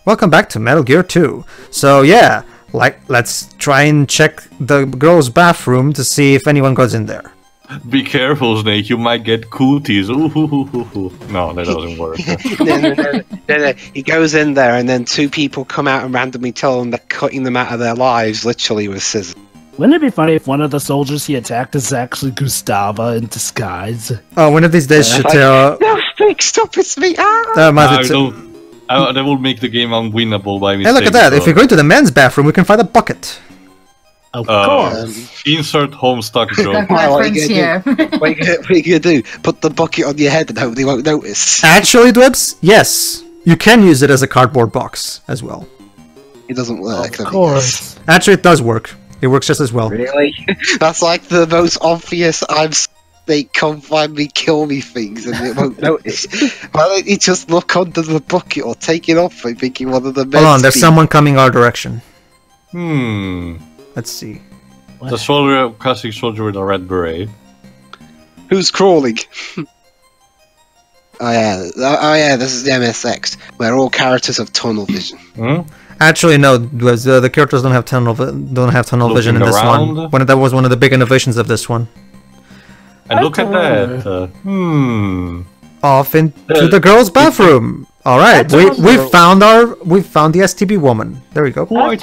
Welcome back to Metal Gear 2. So yeah, let's try and check the girls' bathroom to see if anyone goes in there. Be careful, Snake. You might get cooties. Ooh, hoo, hoo, hoo, hoo. No, that doesn't work. No. He goes in there, and then two people come out and randomly tell him they're cutting them out of their lives, literally with scissors. Wouldn't it be funny if one of the soldiers he attacked is actually Gustava in disguise? Oh, one of these days, No, Snake, stop! It's me! That will make the game unwinnable by mistake. Hey, look at that! If we go into the men's bathroom, we can find a bucket. Of course. Insert Homestuck joke. What are you gonna do? Put the bucket on your head and hope they won't notice. Actually, Dwibs, yes, you can use it as a cardboard box as well. It doesn't work. Of course. Actually, it does work. It works just as well. Really? That's like the most obvious they come find me, kill me things, and it won't notice. Why don't you just look under the bucket or take it off by thinking one of the men? Hold on, there's someone coming our direction. Let's see. The soldier, classic soldier with a red beret. Who's crawling? Oh yeah, this is the MSX, where all characters have tunnel vision. Actually, no. The characters don't have tunnel vision in this one. That was one of the big innovations of this one. And look at that. Off into the girls' bathroom. All right, we found the STB woman. There we go. I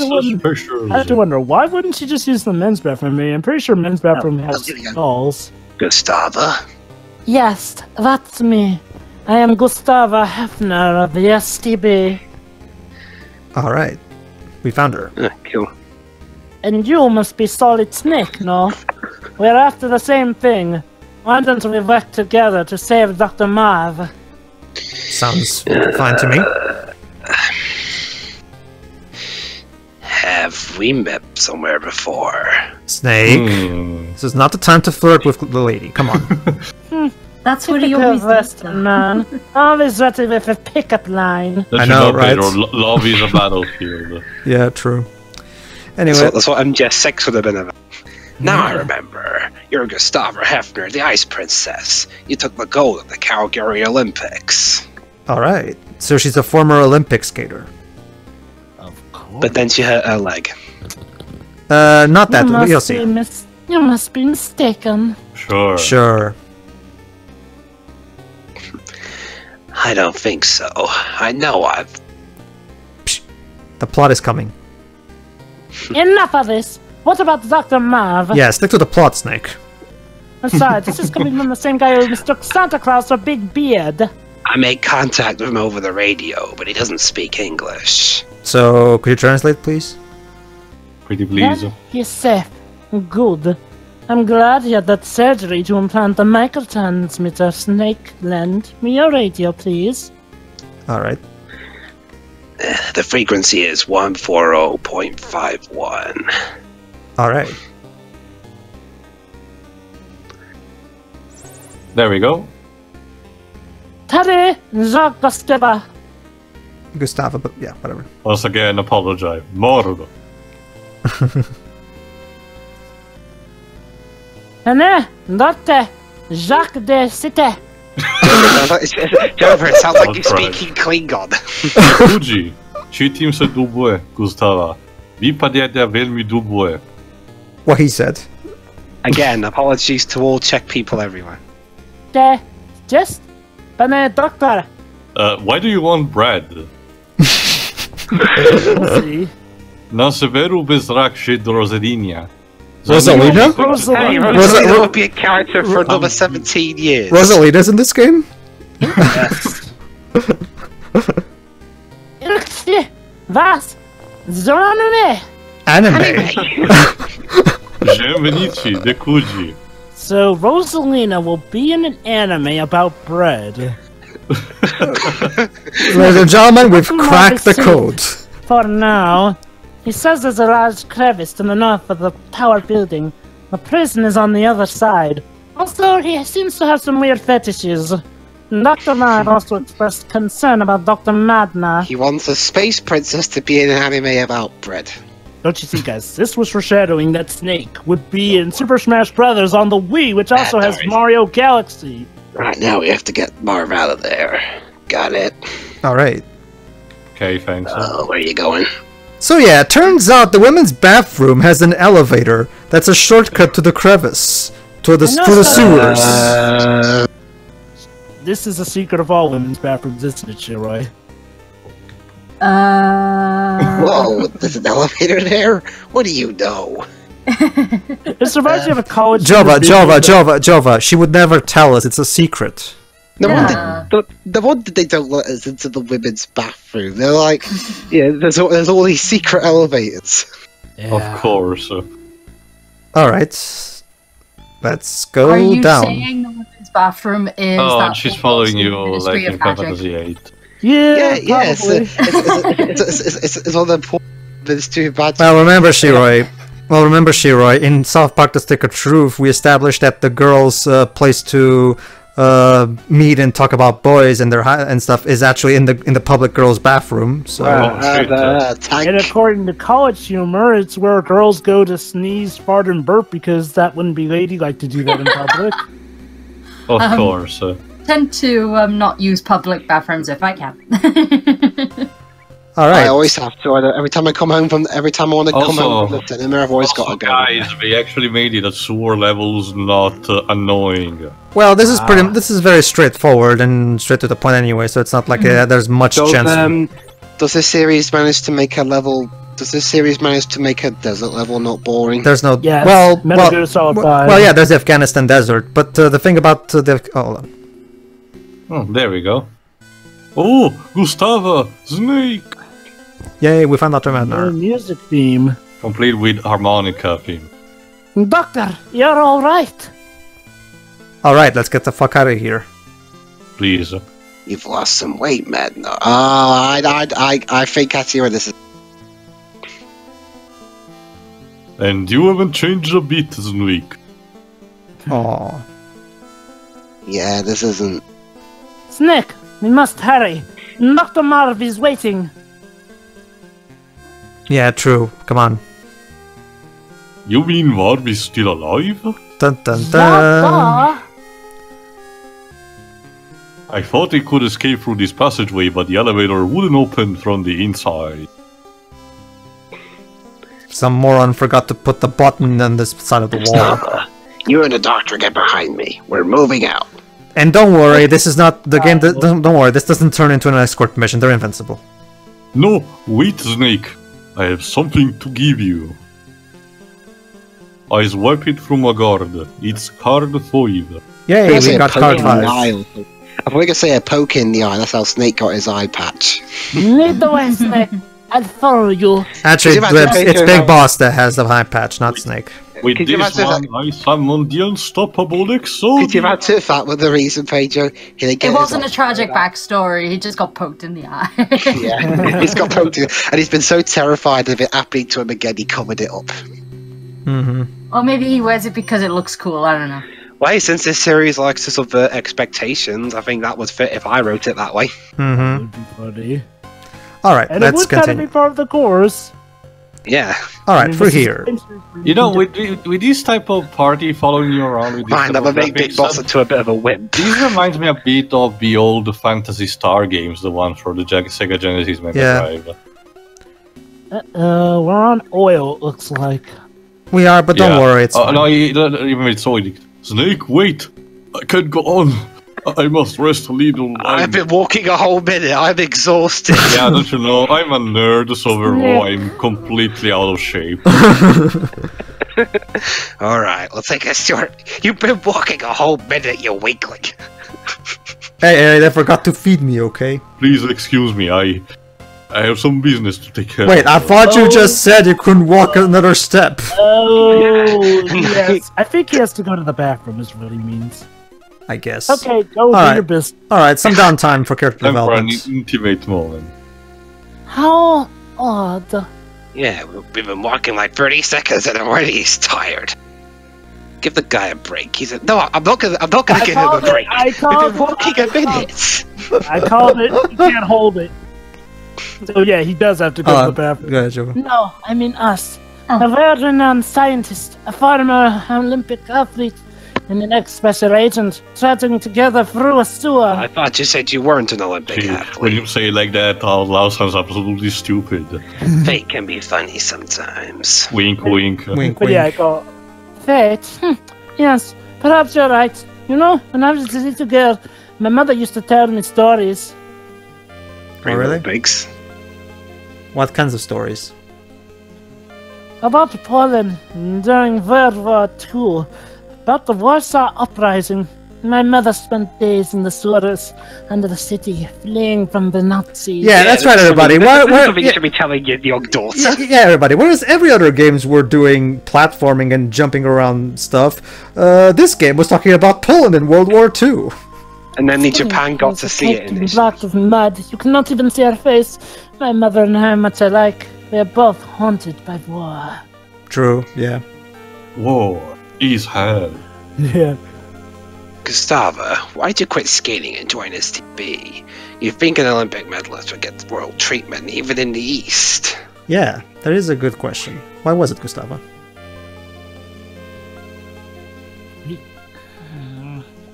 have to wonder, why wouldn't she just use the men's bathroom? I'm pretty sure men's bathroom has stalls. Gustava. Yes, that's me. I am Gustava Hefner of the STB. All right, we found her. Cool. And you must be Solid Snake, no? We're after the same thing. Why don't we work together to save Doctor Marv? Sounds fine to me. Have we met somewhere before? Snake, this is not the time to flirt with the lady. Come on. That's what you always Western man. Always ready with a pickup line. I know, right? Pedro, love is a battlefield. Yeah, true. Anyway, that's what MGS6 would have been about. Now I remember. You're Gustava Hefner, the Ice Princess. You took the gold at the Calgary Olympics. Alright, so she's a former Olympic skater. Of course. But then she hurt her leg. Not that, you'll see. You must be mistaken. Sure. I don't think so. I know I've... Psh, the plot is coming. Enough of this! What about Dr. Marv? Yeah, stick to the plot, Snake. Besides, this is coming from the same guy who mistook Santa Claus for Big Beard. I made contact with him over the radio, but he doesn't speak English. So, could you translate, please? Pretty please. Well, he's safe. Good. I'm glad he had that surgery to implant the microtransmitter. Snake, lend me your radio, please. Alright. The frequency is 140.51. Alright. There we go. Teddy, Jacques Gustava. Gustava, but yeah, whatever. Once again, apologize. Mordo. Henne, Doctor Jacques de Cité. Jennifer, it sounds like you're speaking Klingon. Fuji, cítim se dubuje, Gustava. Vypadáte veľmi dubuje. What he said. Again, apologies to all Czech people everywhere. Just, pane doctor. Why do you want bread? Na severu bez rakše do Rosalina. Rosalina? Rosalina will be a character for another 17 years. Rosalina's in this game? Yes. Was? Anime. Bienvenido, de Kuji. So Rosalina will be in an anime about bread. Ladies and gentlemen, we've cracked the code. For now. He says there's a large crevice to the north of the tower building. The prison is on the other side. Also, he seems to have some weird fetishes. Dr. Marv also expressed concern about Doctor Madnar. He wants a space princess to be in an anime about bread. Don't you see, guys? This was foreshadowing that Snake would be in Super Smash Bros. On the Wii, which also has Mario Galaxy. Right now, we have to get Marv out of there. Got it. Alright. okay, thanks. Where are you going? So yeah, it turns out the women's bathroom has an elevator that's a shortcut to the crevice, to the sewers. This is a secret of all women's bathrooms, isn't it, Shiroi? Whoa, there's an elevator there? What do you know? This reminds me of a college. Jova, she would never tell us, it's a secret. No wonder they don't let us into the women's bathroom. They're like, yeah, there's all these secret elevators. Yeah. Of course. Alright. Let's go Are you down. saying the women's bathroom is And she's following you like in Final Fantasy VIII. Yeah, probably. It's all the poor. It's too bad. Well, remember, Shiroi, in South Park: The Stick of Truth, we established that the girls' place to meet and talk about boys and their and stuff is actually in the public girls' bathroom. So, and according to college humor, it's where girls go to sneeze, fart, and burp because that wouldn't be ladylike to do that in public. Of course. Tend to not use public bathrooms if I can. All right. I always have to. Every time I want to come home from the cinema, I've always got to go. Guys, we actually made it at sewer levels, not annoying. Well, this is very straightforward and straight to the point anyway, so it's not like there's much chance. Does this series manage to make a level? Does this series manage to make a desert level not boring? There's no. Yes, well, yeah, there's the Afghanistan desert, but the thing about the. Hold on. Oh, there we go. Oh, Gustava, Snake. Yay, we found Doctor Madnar. Music theme. Complete with harmonica theme. Doctor, you're all right. All right, let's get the fuck out of here. Please. You've lost some weight, Madnar. I think I see where this is. And you haven't changed a bit, Snake. Oh. Yeah, this isn't. Snake, we must hurry. Doctor Marv is waiting. Yeah, true. Come on. You mean Marv is still alive? Dun dun dun. I thought he could escape through this passageway, but the elevator wouldn't open from the inside. Some moron forgot to put the button on this side of the wall. You and the doctor get behind me. We're moving out. And don't worry, this is not the game. Don't worry, this doesn't turn into an escort mission. They're invincible. No, wait, Snake. I have something to give you. I swipe it from a guard. It's card 5. Yay, we got card 5. I thought we could say a poke in the eye. That's how Snake got his eye patch. Lead the way, Snake. I'll follow you. Actually, it's Big Boss that has the eye patch, not Snake. With this one, I summon the unstoppable Exodus. Could you imagine if that was the reason, Pedro? It wasn't a tragic backstory, he just got poked in the eye. Yeah, he's got poked in, and he's been so terrified of it happening to him again, he covered it up. Or maybe he wears it because it looks cool, I don't know. Well, since this series likes to subvert expectations, I think that would fit if I wrote it that way. Would be funny. Alright, And let's it would kind of continue. be part of the course. Yeah. Alright, through here. You know, with this type of party following you around with this Fine, I'm type gonna of make Big graphics, Boss into a bit of a wimp. This reminds me a bit of the old Phantasy Star games, the one for the Sega Genesis Mega Drive. We're on oil, it looks like. We are, but don't worry, it's fine. No, even with Zoid. Snake, wait! I can't go on! I must rest a little. I've been walking a whole minute, I'm exhausted. Yeah, don't you know, I'm a nerd, so therefore I'm completely out of shape. Alright, let's take a short. You've been walking a whole minute, you weakling. Hey, they forgot to feed me, okay? Please excuse me, I have some business to take care of. Wait, I thought you just said you couldn't walk another step. Oh, yes. I think he has to go to the bathroom, is what he means. I guess. Okay, go do your business. Alright, some downtime for character Time for an development. intimate moment. How odd. Yeah, we've been walking like 30 seconds and already he's tired. Give the guy a break. He said, "No, I'm not gonna give him a break. We've been walking a minute." I called it. You can't hold it. So yeah, he does have to go to the bathroom. Go ahead, Joe. No, I mean us. A world-renowned scientist, a former Olympic athlete, and the next special agent trotting together through a sewer. I thought you said you weren't an Olympic Gee, athlete. when you say it like that out loud, sounds absolutely stupid. Fate can be funny sometimes. Wink, wink. Wink, But wink. yeah, I go. Fate? Yes, perhaps you're right. You know, when I was a little girl, my mother used to tell me stories. Oh, really? Olympics. What kinds of stories? About Poland during World War II. About the Warsaw Uprising. My mother spent days in the sewers under the city, fleeing from the Nazis. Yeah, that's right, everybody. Why, Something you should be telling your young daughter. yeah, everybody. Whereas every other games were doing platforming and jumping around stuff, this game was talking about Poland in World War II. And then the Japan got to see it in this. Blocked of mud. You cannot even see her face. My mother and I are much alike. We are both haunted by war. True, yeah. War is hell. Yeah. Gustavo, why'd you quit skating and join STB? You think an Olympic medalist would get world treatment even in the East? Yeah, that is a good question. Why was it, Gustavo?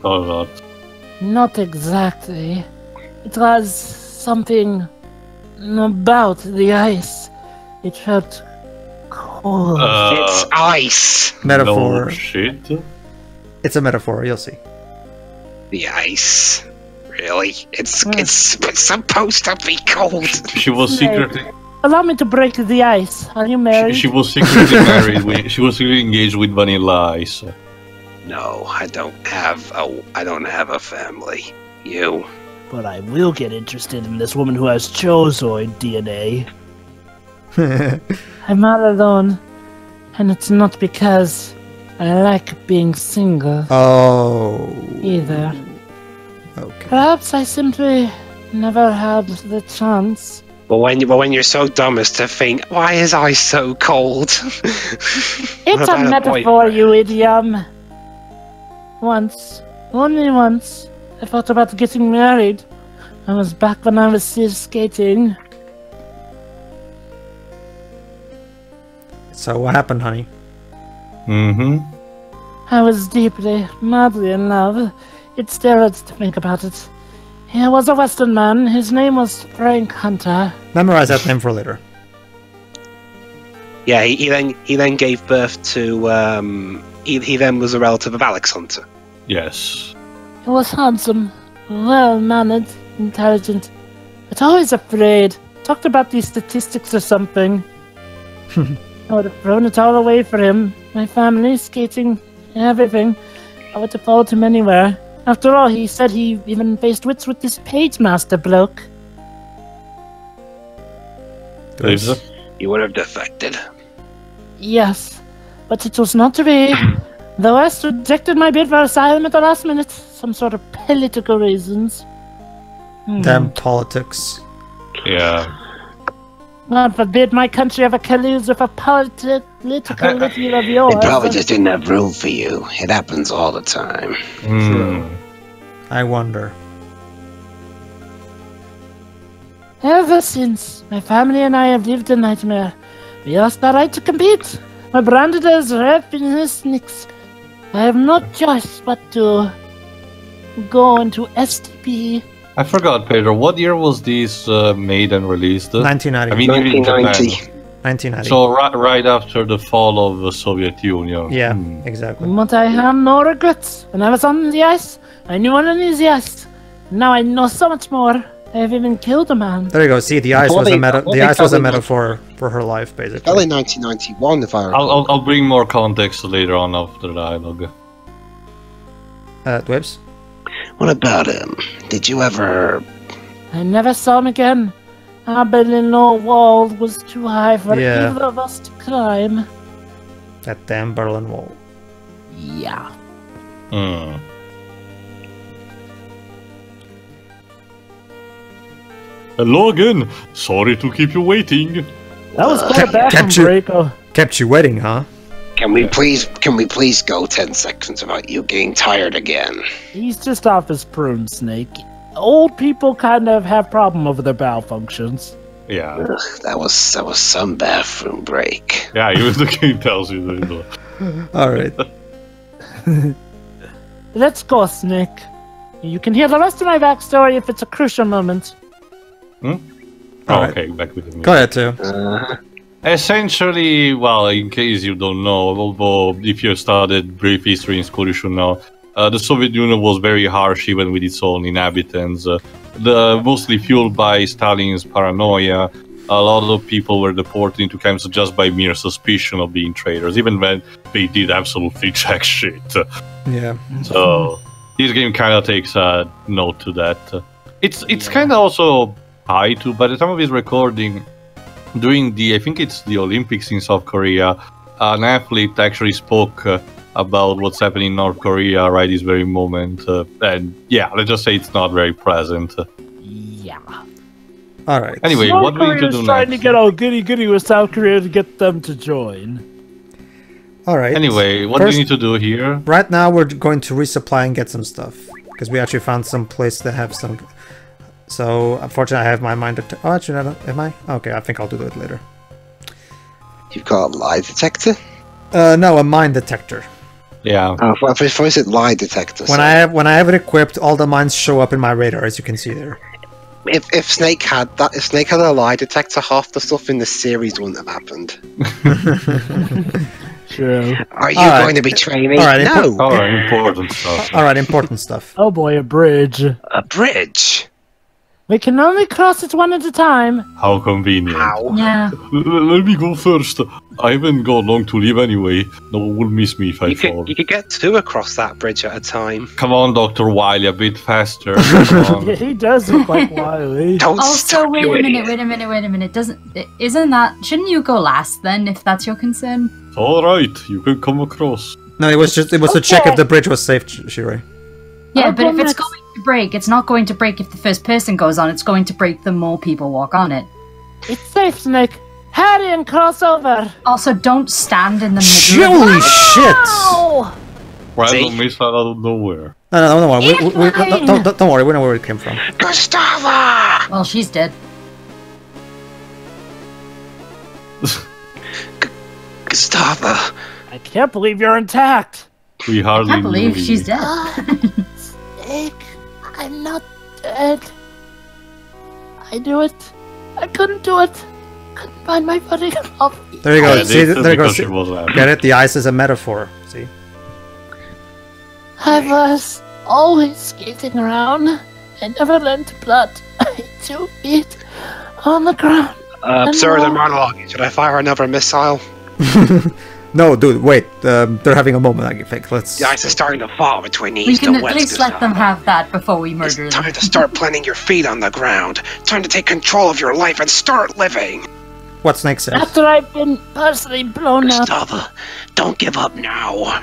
Oh, God. Not exactly. It was something about the ice. It felt cold. It's ice! Metaphor. No shit. It's a metaphor, you'll see. The ice. Really? It's supposed to be cold. She was secretly. Allow me to break the ice. Are you married? She was secretly married. She was secretly engaged with Vanilla Ice. No, I don't have a family. You. But I will get interested in this woman who has Chozoid DNA. I'm all alone. And it's not because I like being single Oh. either. Okay. Perhaps I simply never had the chance. But when you're so dumb as to think, why is ice so cold? It's a metaphor, you idiom. Once, only once, I thought about getting married. I was back when I was still skating. So what happened, honey? Mm-hmm. I was deeply, madly in love. It still hurts to think about it. He was a Western man. His name was Frank Hunter. Memorize that name for later. Yeah, he then gave birth to he then was a relative of Alex Hunter. Yes. He was handsome, well-mannered, intelligent, but always afraid. Talked about these statistics or something. I would have thrown it all away for him. My family, skating, everything. I would have followed him anywhere. After all, he said he even faced wits with this page master bloke. You would have defected. Yes, but it was not to be. The West rejected my bid for asylum at the last minute. Some sort of political reasons. Damn politics. Yeah. God forbid my country ever colludes with a political little of yours. They probably just didn't have room for you. It happens all the time. I wonder. Ever since, my family and I have lived a nightmare. We lost the right to compete. We're branded as refinistniks. I have no choice but to go into STP. I forgot, Pedro. What year was this made and released? 1990. I mean, in Japan. 1990. So right after the fall of the Soviet Union. Yeah, exactly. But I have no regrets. When I was on the ice, I knew on the ice. Now I know so much more. I have even killed a man. There you go. See, the ice was a metaphor for her life, basically. Fell in 1991, if I recall. I'll bring more context later on after the dialogue. Dwibs? What about him? Did you ever... I never saw him again. Our Berlin Wall was too high for either of us to climb. That damn Berlin Wall. Yeah. Hello again. Sorry to keep you waiting. That was quite bad from Draco. Kept you waiting, huh? Can we please go 10 seconds without you getting tired again? He's just off his prune, Snake. Old people kind of have problem over their bowel functions. Yeah. Ugh, that was some bathroom break. Yeah, even the game tells you that. Alright. Let's go, Snake. You can hear the rest of my backstory if it's a crucial moment. Okay, back with me. Go ahead, too. Essentially, well, in case you don't know, although if you studied brief history in school, you should know, the Soviet Union was very harsh even with its own inhabitants. Mostly fueled by Stalin's paranoia, a lot of people were deported into camps just by mere suspicion of being traitors, even when they did absolutely jack shit. Yeah. So this game kind of takes a note to that. It's kind of also high to, by the time of this recording, during I think it's the Olympics in South Korea, an athlete actually spoke about what's happening in North Korea right this very moment. And yeah, let's just say it's not very present. Yeah. All right. Anyway, North what do we need to Korea's do trying next? to get all goody-goody with South Korea to get them to join. All right. Anyway, what do we need to do here? Right now, we're going to resupply and get some stuff. Because we actually found some place to have some... So, unfortunately, I have my mind... Oh, actually, I don't... Am I? Okay, I think I'll do that later. You've got a lie detector? No, a mine detector. Yeah. Oh, what is it? Lie detector. When I have it equipped, all the mines show up in my radar, as you can see there. If Snake had a lie detector, half the stuff in the series wouldn't have happened. True. Are you going to betray me? Alright, no. Alright, important stuff. Alright, important stuff. Oh boy, a bridge. A bridge. We can only cross it one at a time. How convenient. How? Yeah. Let me go first. I haven't got long to live anyway. No one will miss me if I fall. You could get two across that bridge at a time. Come on, Dr. Wiley, a bit faster. Come Yeah, on. he does look like Wiley. Don't Also, stop, wait you a idiot. minute. Shouldn't you go last then, if that's your concern? Alright, you can come across. No, it was to check if the bridge was safe, Shirai. Yeah, I'll but go if it's next. going to break, it's not going to break if the first person goes on. It's going to break the more people walk on it. It's safe, Snake. Hurry and cross over. Also, don't stand in the middle. Holy shit! Oh! Random missile out of nowhere. No, don't worry. Don't worry, we know where it came from. Gustava! Well, she's dead. Gustava! I can't believe you're intact. We I hardly can't believe knew she's you. dead. Snake, I'm not dead. I knew it. I couldn't do it. Couldn't find my footing. There you go. Yeah, See, this is there you go. because See, she was laughing. get it? The ice is a metaphor. See? I was always skating around. I never learned to plot. I 2 feet on the ground. Sir, the monologue. Should I fire another missile? No, dude, wait. They're having a moment, I think. Let's... The ice is starting to fall between the We east can and at west. least let them have that before we It's murder time them. to start planting your feet on the ground. Time to take control of your life and start living. What Snake says. After I've been partially blown up. Gustava, don't give up now.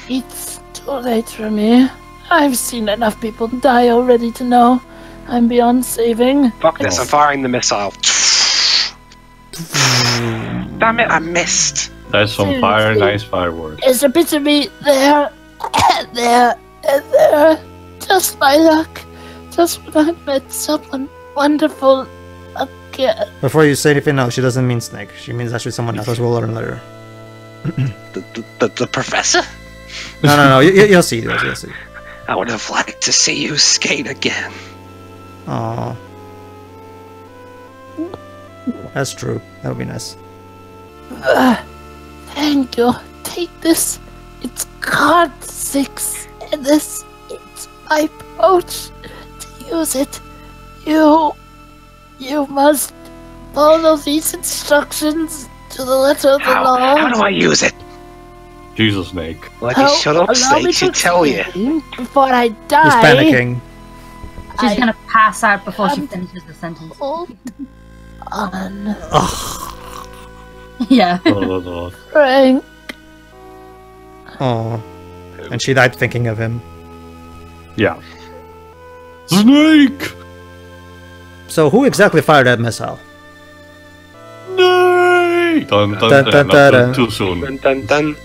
It's too late for me. I've seen enough people die already to know I'm beyond saving. Fuck this, I'm firing the missile. Damn it, I missed. That's some fire, nice fireworks. There's a bit of me there, and there, and there. Just my luck. Just when I met someone wonderful again. Before you say anything, no, she doesn't mean Snake. She means actually someone else, as we'll learn later. The professor? No, you'll see. You'll see. I would have liked to see you skate again. Aww. That's true. That would be nice. Thank you. Take this. It's card 6. And this is my pouch. To use it, you must follow these instructions to the letter of the law. How do I use it? Jesus, Snake. Well, you shut up, allow me Snake, to she tell you. explain Before I He's die. panicking. She's I gonna pass out before she I'm- finishes the sentence. hold on. Yeah. Oh, Frank. Aww. And she died thinking of him. yeah. Snake! So who exactly fired that missile? Snake! Dun, dun, Dun, dun, dun, not dun, too- dun. too soon. Dun dun dun.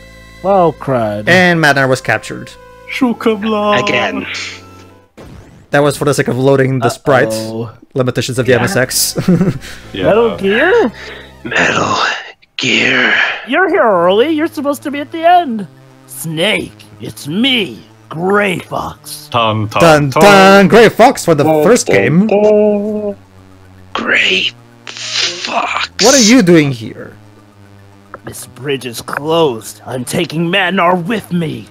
Well, cried. And Madnar was captured. Shukabla! Again. That was for the sake of loading the sprite Uh-oh. limitations of the Yeah. MSX. Yeah. Metal Gear? Metal gear. You're here early. You're supposed to be at the end. Snake, it's me, Gray Fox. Dun, Dun dun! Gray Fox for the first game. Gray Fox. What are you doing here? This bridge is closed. I'm taking Madnar with me.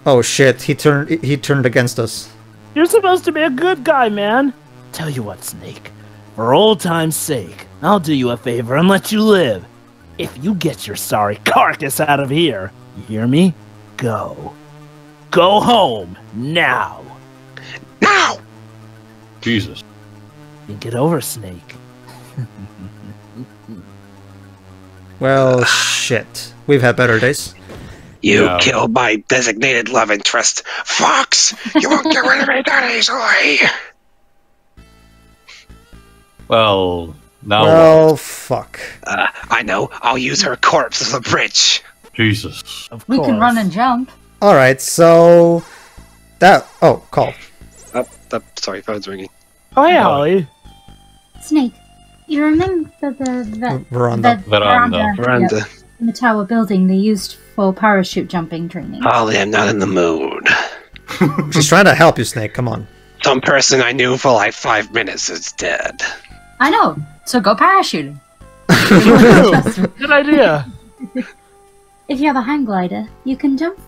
Oh shit! He turned against us. You're supposed to be a good guy, man. Tell you what, Snake. For old time's sake, I'll do you a favor and let you live. If you get your sorry carcass out of here, you hear me? Go. Go home, now. Now! Jesus. Think it over, Snake. Well, shit. We've had better days. You Yeah. killed my designated love interest. Fox! You won't get rid of me that easily! Well, now Well, fuck. I know. I'll use her corpse as a bridge. Jesus. Of We course. can run and jump. Alright, so... call. Sorry, phone's ringing. Oh, hey, Holly. Snake, you remember the Veranda. Veranda. Yep, in the tower building they used for parachute jumping training? Holly, I'm not in the mood. She's trying to help you, Snake. Come on. Some person I knew for like 5 minutes is dead. I know. So go parachuting. Good idea. If you have a hang glider, you can jump.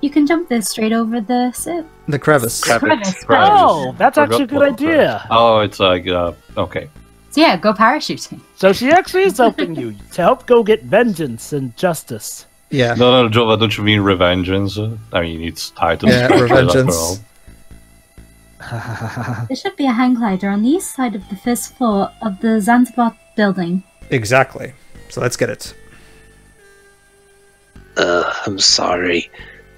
You can jump this straight over the ship. The crevice. Crevice. Oh, that's actually a good idea. Oh, it's like, okay. So yeah, go parachuting. So she actually is helping you to help go get vengeance and justice. Yeah. No, Jova, don't you mean revengeance? I mean, it's titled. Yeah, revengeance. There should be a hang glider on the east side of the first floor of the Zanzibar building. Exactly. So let's get it. I'm sorry.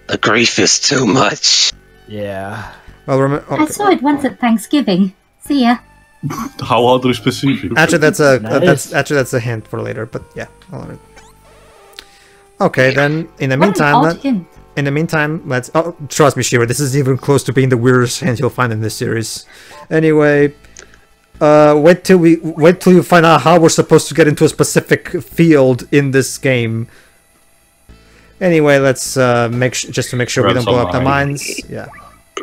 The grief is too much. Yeah. Well, remember. I saw it once at Thanksgiving. See ya. How oddly specific. Actually, that's a Nice. that's a hint for later. But yeah. Okay, then in the What an meantime, odd hint. in the meantime, let's. Oh, trust me, Shira. This is even close to being the weirdest hint you'll find in this series. Anyway, wait till you find out how we're supposed to get into a specific field in this game. Anyway, let's just to make sure we Grab don't blow some up the mines. mines. Yeah.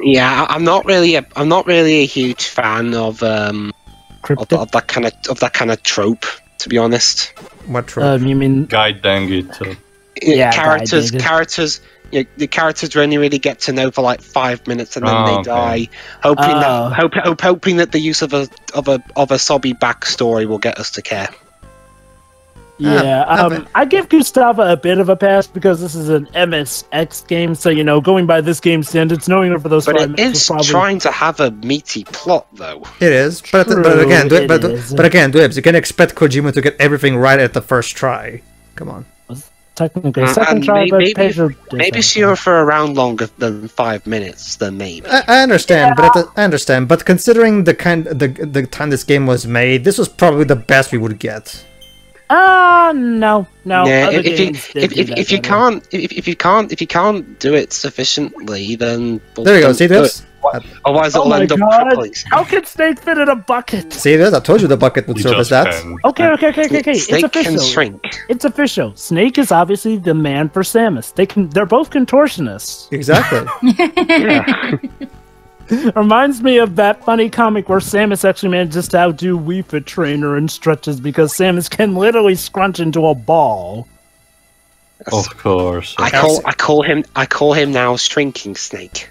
Yeah, I'm not really a huge fan of that kind of trope, to be honest. What trope? You mean Guide dang it. Yeah, characters, I did. characters. The characters we only really get to know for like 5 minutes and then they okay. die. Hoping Oh. that hoping that the use of a sobby backstory will get us to care. Yeah, I give Gustava a bit of a pass because this is an MSX game, so going by this game standards, knowing her for those But 5 it minutes is was probably... trying to have a meaty plot, though. It is, but True, again, it is. but again, Dwebs, you can expect Kojima to get everything right at the first try. Come on. Technically, second And try, but maybe- Pedro did Maybe something. she were for around longer than 5 minutes, then maybe. I understand, I understand, but considering the time this game was made, this was probably the best we would get. No. Yeah, other if games did do that if you better. can't do it sufficiently, then There you go. don't See do this? it. Otherwise, Oh it'll my end up god! crippling. How can Snake fit in a bucket? See this? I told you the bucket would You serve as just that. can. Okay. It's Snake can official. shrink. It's official. Snake is obviously the man for Samus. They're both contortionists. Exactly. Reminds me of that funny comic where Samus actually manages to outdo Wii Fit Trainer in stretches because Samus can literally scrunch into a ball. Of course. I call him now Shrinking Snake.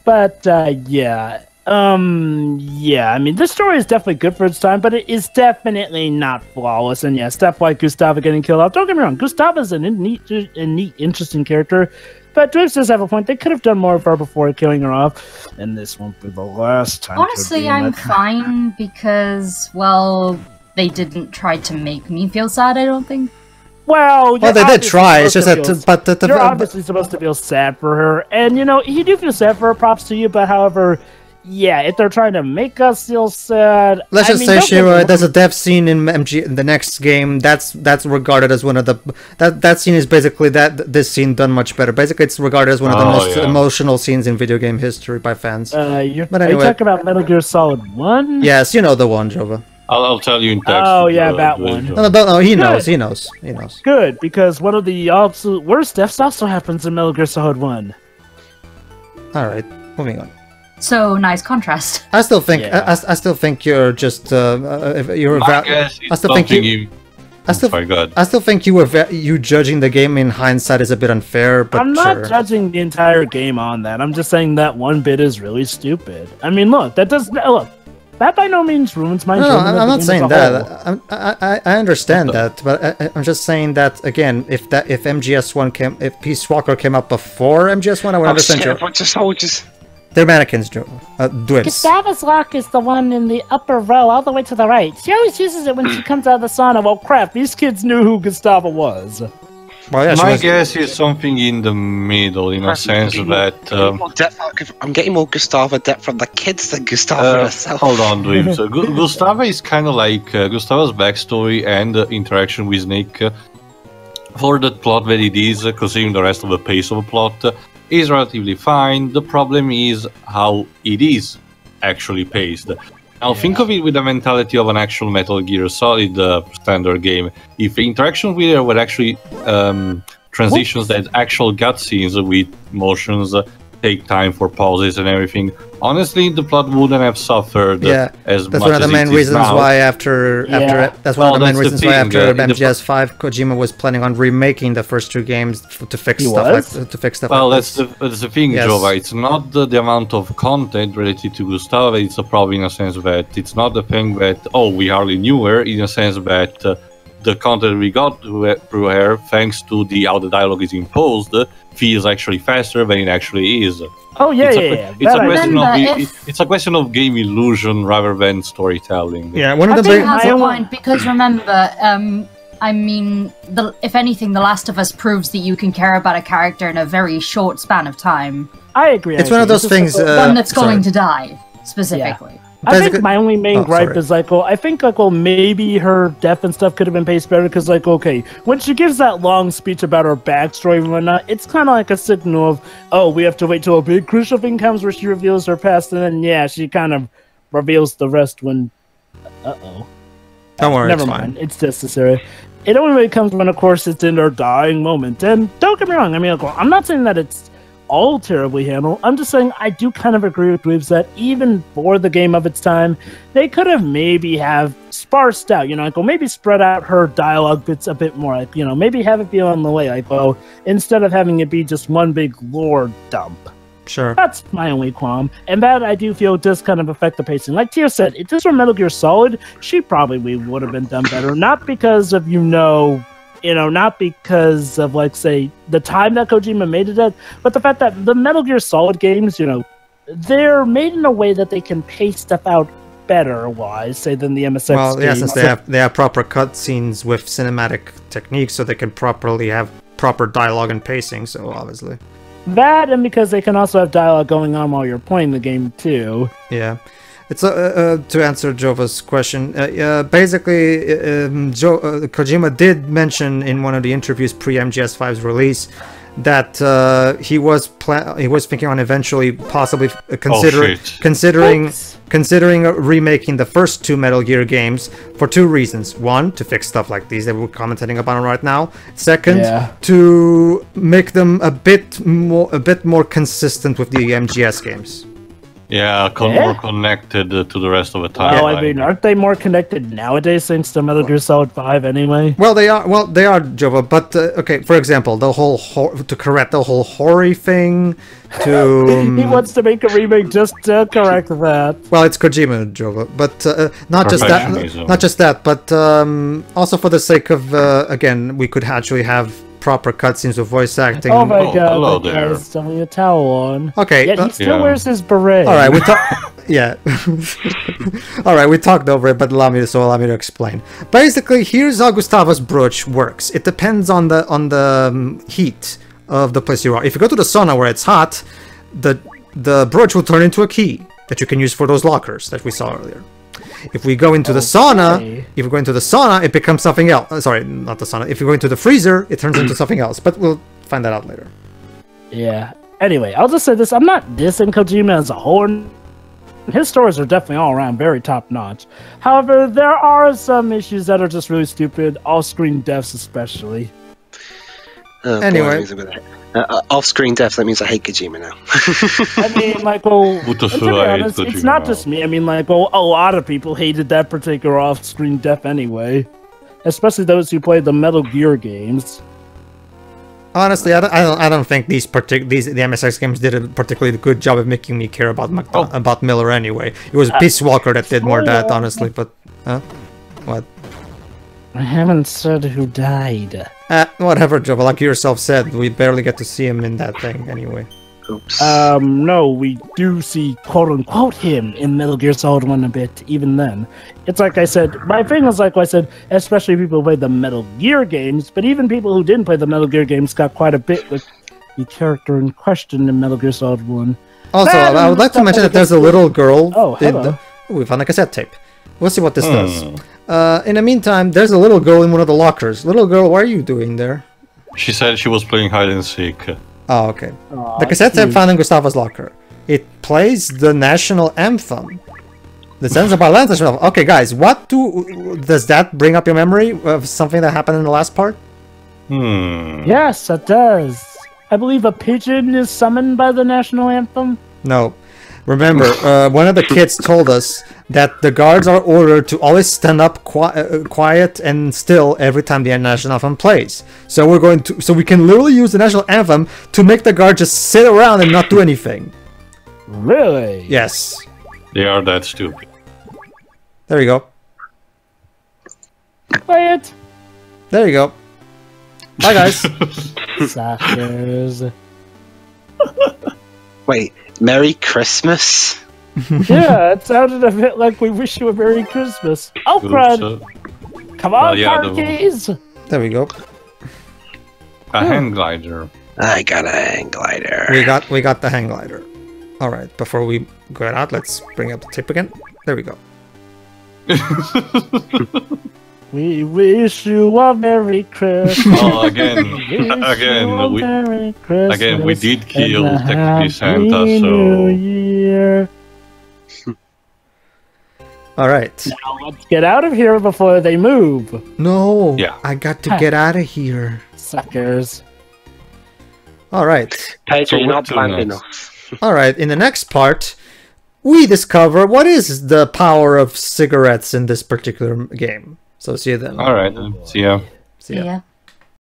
But yeah. I mean, this story is definitely good for its time, but it is definitely not flawless. And yeah, stuff like Gustava getting killed off. Don't get me wrong, Gustava's a neat, interesting character. But Dwibs does have a point. They could have done more of her before killing her off. And this won't be the last time. Honestly, I'm fine because, well, they didn't try to make me feel sad, I don't think. Well, Well, they did try. It's just that, You're obviously supposed to feel sad for her, and you do feel sad for her. Props to you, but however, yeah, if they're trying to make us feel sad, let's just say, don't get me Shira, wrong. there's a death scene in in the next game. That's regarded as one of the that scene is basically this scene done much better. Basically, it's regarded as one of the most emotional scenes in video game history by fans. Are you But anyway. talking about Metal Gear Solid 1? Yes, you know the one, Jova. I'll tell you in text. Oh, yeah, that one. No, he knows. He knows. Good, because one of the absolute worst deaths also happens in Metal Gear Solid 1. All right, moving on. So nice contrast. I still think Yeah. I still think you're just you're. My guess is I still think something you. you. I still, Sorry, go ahead. I still think you judging the game in hindsight is a bit unfair, but I'm not sure. judging the entire game on that. I'm just saying that one bit is really stupid. I mean, look, that by no means ruins my No, enjoyment. I'm of not the game saying as a whole. that. I understand that, but I'm just saying that again. If MGS1 if Peace Walker came up before MGS1, I would understand. A bunch of soldiers. They're mannequins, Dwims. Gustavus lock is the one in the upper row, all the way to the right. She always uses it when she comes out of the sauna. Well, crap, these kids knew who Gustavo was. Well, yeah, My guess is something in the middle, in a sense that. I'm getting more Gustavo depth from the kids than Gustavo herself. Hold on, Dweeb. So Gustavo is kind of like Gustavo's backstory and interaction with Nick. For the plot that it is, considering the rest of the pace of the plot, is relatively fine. The problem is how it is actually paced. Now think of it with the mentality of an actual Metal Gear Solid standard game. If the interaction with it were actually transitions that actual cutscenes with motions take time for pauses and everything, honestly the plot wouldn't have suffered as much. That's one of the main reasons why after that's one of the main reasons why after MGS5 Kojima was planning on remaking the first two games to fix stuff. Well, like that's the thing, Jova. It's not the amount of content related to Gustavo. It's a problem in a sense that it's not the thing that we hardly knew her. In a sense that the content we got through her, thanks to how the dialogue is imposed, feels actually faster than it actually is. Oh yeah, It's a question of game illusion rather than storytelling. Yeah, one of I the think has a point, because remember, I mean, if anything, The Last of Us proves that you can care about a character in a very short span of time. I agree. It's one of those things. One that's going to die, specifically. Yeah. I think my only main gripe is maybe her death and stuff could have been paced better, because when she gives that long speech about her backstory and whatnot, it's kind of like a signal of we have to wait till a big crucial thing comes where she reveals her past, and then she kind of reveals the rest when don't worry, never mind, it's necessary. It only really comes when, of course, it's in her dying moment. And don't get me wrong, I mean, I'm not saying that it's all terribly handled. I'm just saying I do kind of agree with Dweebs that even for the game of its time, they could have maybe have sparsed out, maybe spread out her dialogue bits a bit more, maybe have it be on the way, instead of having it be just one big lore dump. Sure. That's my only qualm. And that I do feel does kind of affect the pacing. Like Tia said, if this were Metal Gear Solid, she probably would have been done better. Not because of, not because of, say, the time that Kojima made it at, but the fact that the Metal Gear Solid games, they're made in a way that they can pace stuff out better, say, than the MSX Well, yeah, games. since they have proper cutscenes with cinematic techniques, so they can properly have proper dialogue and pacing, so obviously. That, and because they can also have dialogue going on while you're playing the game, too. Yeah. It's to answer Jova's question. Basically, Kojima did mention in one of the interviews pre-MGS5's release that he was thinking on eventually possibly considering remaking the first two Metal Gear games for two reasons. One, to fix stuff like these that we're commenting about right now. Second, to make them a bit more consistent with the MGS games. Yeah, more connected to the rest of the timeline. Well, I mean, aren't they more connected nowadays thanks to Metal Gear Solid 5 anyway? Well, they are, Jova, but for example, the whole to correct the whole Hori thing, to he wants to make a remake just to correct that. Well, it's Kojima, Jova, but not just that, but also for the sake of again, we could actually have proper cutscenes with voice acting. Oh my god, hello that there. guy's throwing a towel on. Okay. Yet he still wears his beret. All right, we All right, we talked over it, but allow me to explain. Basically, here's how Gustavo's brooch works. It depends on the heat of the place you are. If you go to the sauna where it's hot, the brooch will turn into a key that you can use for those lockers that we saw earlier. If we go into the sauna, it becomes something else. Sorry, not the sauna. If you go into the freezer, it turns into something else. But we'll find that out later. Yeah. Anyway, I'll just say this. I'm not dissing Kojima as a whole. his stories are definitely all around very top notch. However, there are some issues that are just really stupid, off-screen deaths especially. Oh, boy, Anyway. Off-screen death, that means I hate Kojima now. I mean, like, well, What the to be fuck, I hate honest, it's Kojima not now. just me. I mean, like, well, a lot of people hated that particular off-screen death anyway. Especially those who played the Metal Gear games. Honestly, I don't think the MSX games did a particularly good job of making me care about about Miller anyway. It was Peace Walker that did more of that, honestly. But what? I haven't said who died. Whatever, Joe. Like you yourself said, we barely get to see him in that thing anyway. Oops. No, we do see quote-unquote him in Metal Gear Solid 1 a bit, even then. It's like I said, my thing was like I said, especially people who played the Metal Gear games, but even people who didn't play the Metal Gear games got quite a bit with the character in question in Metal Gear Solid 1. Also, I would like to mention that there's a little girl. Oh, hello. We found a cassette tape. We'll see what this does. In the meantime, there's a little girl in one of the lockers. Little girl, what are you doing there? She said she was playing hide and seek. Oh, okay. Aw, The cassette tape cute. found in Gustavo's locker. It plays the national anthem. The sense of balance. Okay, guys, does that bring up your memory of something that happened in the last part? Yes, it does. I believe a pigeon is summoned by the national anthem. No. Remember, one of the kids told us that the guards are ordered to always stand up quiet and still every time the national anthem plays. So we can literally use the national anthem to make the guard just sit around and not do anything. Really? Yes. They are that stupid. There you go. Play it. There you go. Bye, guys. Suckers. Wait, Merry Christmas? Yeah, it sounded a bit like we wish you a Merry Christmas. Oh, crud. Come on, yeah, car keys. There we go. A hang glider. I got a hang glider. We got the hang glider. All right. Before we go out, let's bring up the tape again. There we go. We wish you a Merry Christmas. Oh, again, we did kill technically Santa, so Year. All right. Now let's get out of here before they move. No. Yeah. I got to get out of here. Suckers. All right. Pedro, So you're what not to planned next? enough. All right. In the next part, we discover what is the power of cigarettes in this particular game. So see you then. alright, see ya. See ya. Yeah.